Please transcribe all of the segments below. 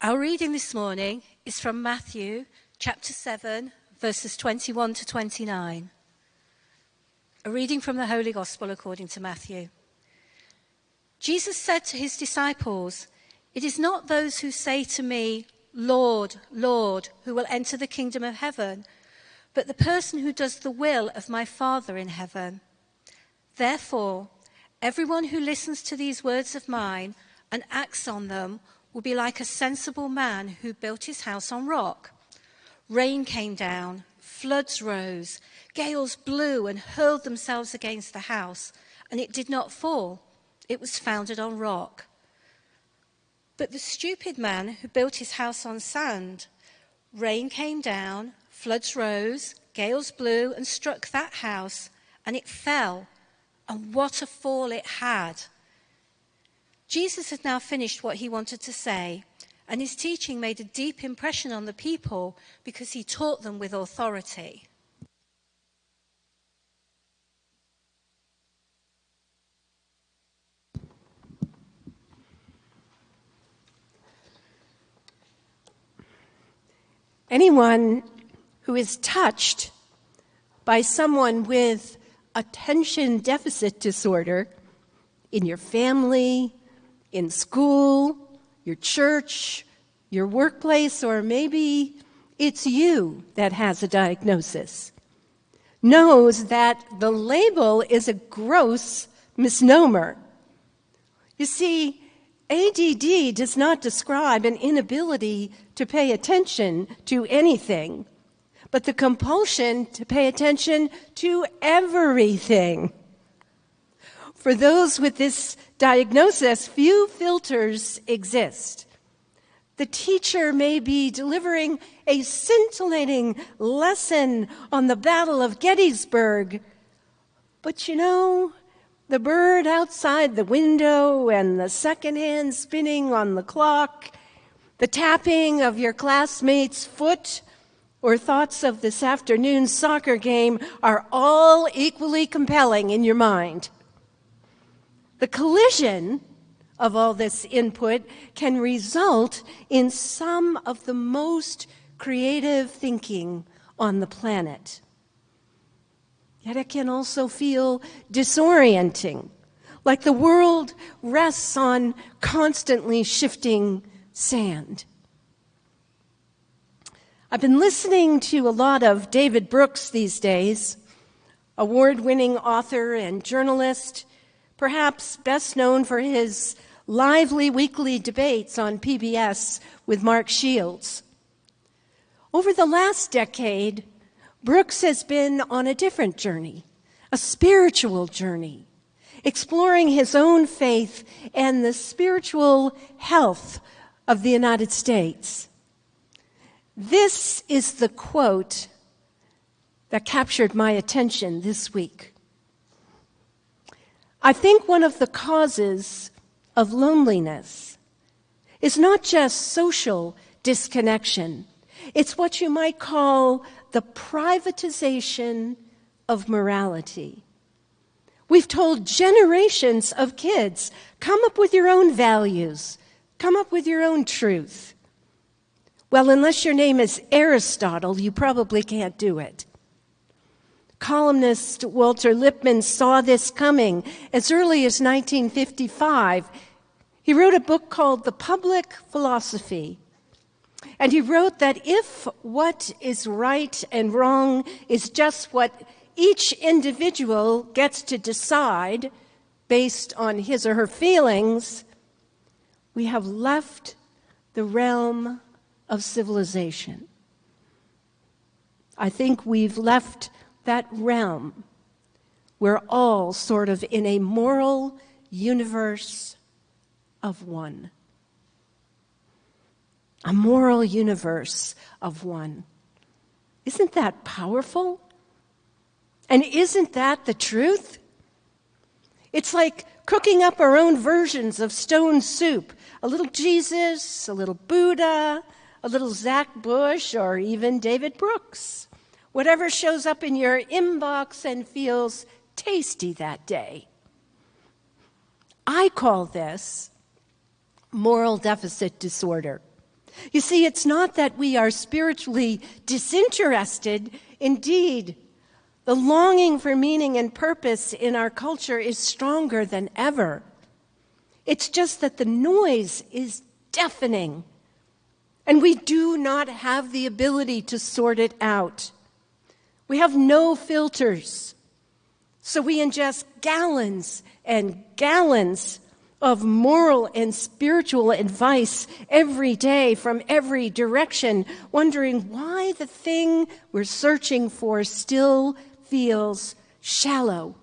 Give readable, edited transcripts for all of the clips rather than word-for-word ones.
Our reading this morning is from Matthew chapter 7, verses 21 to 29. A reading from the Holy Gospel according to Matthew. Jesus said to his disciples, "It is not those who say to me, 'Lord, Lord,' who will enter the kingdom of heaven, but the person who does the will of my Father in heaven. Therefore, everyone who listens to these words of mine and acts on them will be like a sensible man who built his house on rock. Rain came down, floods rose, gales blew and hurled themselves against the house, and it did not fall. It was founded on rock. But the stupid man who built his house on sand, rain came down, floods rose, gales blew and struck that house, and it fell, and what a fall it had." Jesus had now finished what he wanted to say, and his teaching made a deep impression on the people because he taught them with authority. Anyone who is touched by someone with attention deficit disorder in your family, in school, your church, your workplace, or maybe it's you that has a diagnosis, knows that the label is a gross misnomer. You see, ADD does not describe an inability to pay attention to anything, but the compulsion to pay attention to everything. For those with this diagnosis, few filters exist. The teacher may be delivering a scintillating lesson on the Battle of Gettysburg, but the bird outside the window and the second hand spinning on the clock, the tapping of your classmate's foot, or thoughts of this afternoon's soccer game are all equally compelling in your mind. The collision of all this input can result in some of the most creative thinking on the planet. Yet it can also feel disorienting, like the world rests on constantly shifting sand. I've been listening to a lot of David Brooks these days, award-winning author and journalist, perhaps best known for his lively weekly debates on PBS with Mark Shields. Over the last decade, Brooks has been on a different journey, a spiritual journey, exploring his own faith and the spiritual health of the United States. This is the quote that captured my attention this week. "I think one of the causes of loneliness is not just social disconnection. It's what you might call the privatization of morality. We've told generations of kids, come up with your own values, come up with your own truth. Well, unless your name is Aristotle, you probably can't do it." Columnist Walter Lippmann saw this coming as early as 1955. He wrote a book called The Public Philosophy. And he wrote that if what is right and wrong is just what each individual gets to decide based on his or her feelings, we have left the realm of civilization. I think we've left that realm. We're all sort of in a moral universe of one. A moral universe of one. Isn't that powerful? And isn't that the truth? It's like cooking up our own versions of stone soup. A little Jesus, a little Buddha, a little Zach Bush, or even David Brooks. Whatever shows up in your inbox and feels tasty that day. I call this moral deficit disorder. You see, it's not that we are spiritually disinterested. Indeed, the longing for meaning and purpose in our culture is stronger than ever. It's just that the noise is deafening, and we do not have the ability to sort it out. We have no filters, so we ingest gallons and gallons of moral and spiritual advice every day from every direction, wondering why the thing we're searching for still feels shallow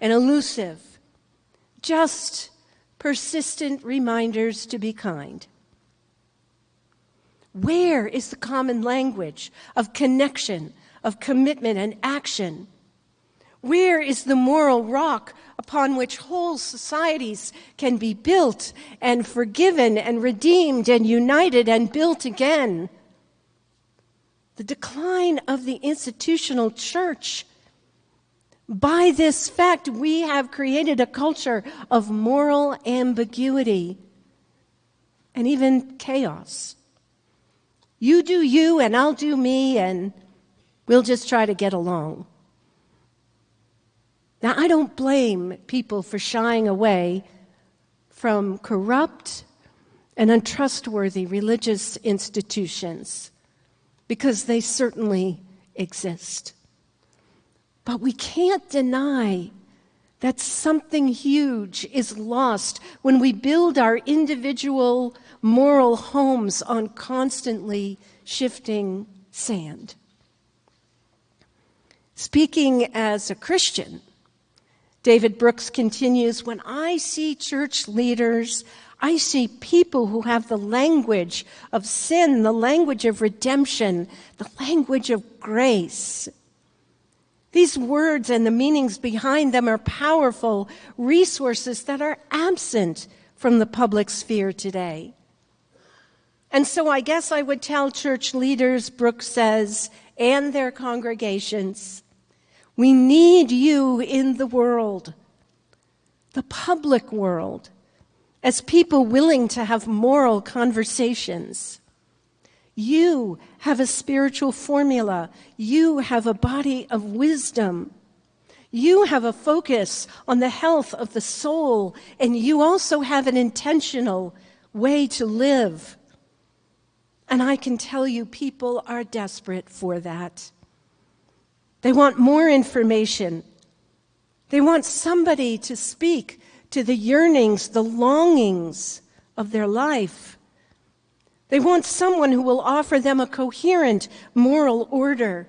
and elusive. Just persistent reminders to be kind. Where is the common language of connection, of commitment and action? Where is the moral rock upon which whole societies can be built and forgiven and redeemed and united and built again? The decline of the institutional church. By this fact, we have created a culture of moral ambiguity and even chaos. You do you and I'll do me and we'll just try to get along. Now, I don't blame people for shying away from corrupt and untrustworthy religious institutions, because they certainly exist. But we can't deny that something huge is lost when we build our individual moral homes on constantly shifting sand. Speaking as a Christian, David Brooks continues, when I see church leaders, I see people who have the language of sin, the language of redemption, the language of grace. These words and the meanings behind them are powerful resources that are absent from the public sphere today. And so I guess I would tell church leaders, Brooks says, and their congregations, we need you in the world, the public world, as people willing to have moral conversations. You have a spiritual formula. You have a body of wisdom. You have a focus on the health of the soul, and you also have an intentional way to live. And I can tell you, people are desperate for that. They want more information. They want somebody to speak to the yearnings, the longings of their life. They want someone who will offer them a coherent moral order.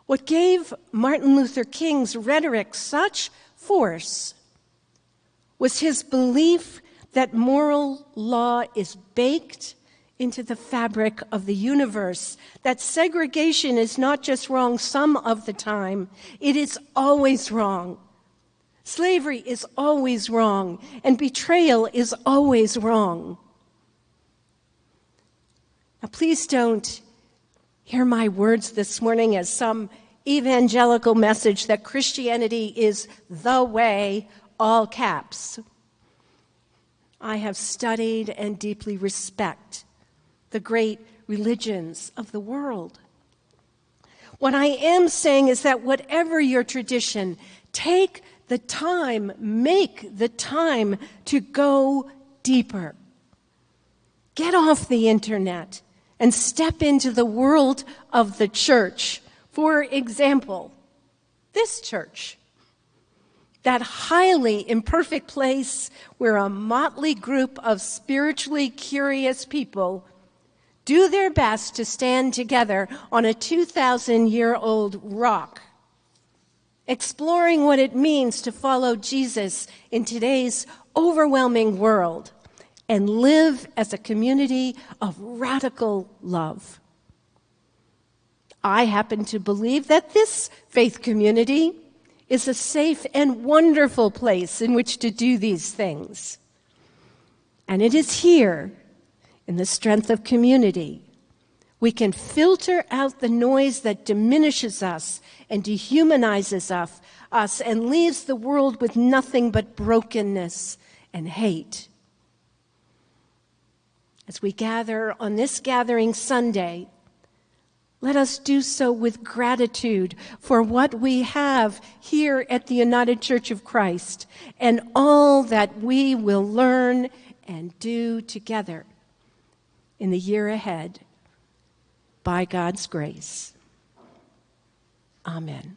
What gave Martin Luther King's rhetoric such force was his belief that moral law is baked into the fabric of the universe, that segregation is not just wrong some of the time, it is always wrong. Slavery is always wrong, and betrayal is always wrong. Now, please don't hear my words this morning as some evangelical message that Christianity is the way, all caps. I have studied and deeply respect the great religions of the world. What I am saying is that whatever your tradition, take the time, make the time to go deeper. Get off the internet and step into the world of the church. For example, this church, that highly imperfect place where a motley group of spiritually curious people do their best to stand together on a 2,000-year-old rock, exploring what it means to follow Jesus in today's overwhelming world and live as a community of radical love. I happen to believe that this faith community is a safe and wonderful place in which to do these things. And it is here, in the strength of community, we can filter out the noise that diminishes us and dehumanizes us and leaves the world with nothing but brokenness and hate. As we gather on this gathering Sunday, let us do so with gratitude for what we have here at the United Church of Christ and all that we will learn and do together in the year ahead by God's grace. Amen.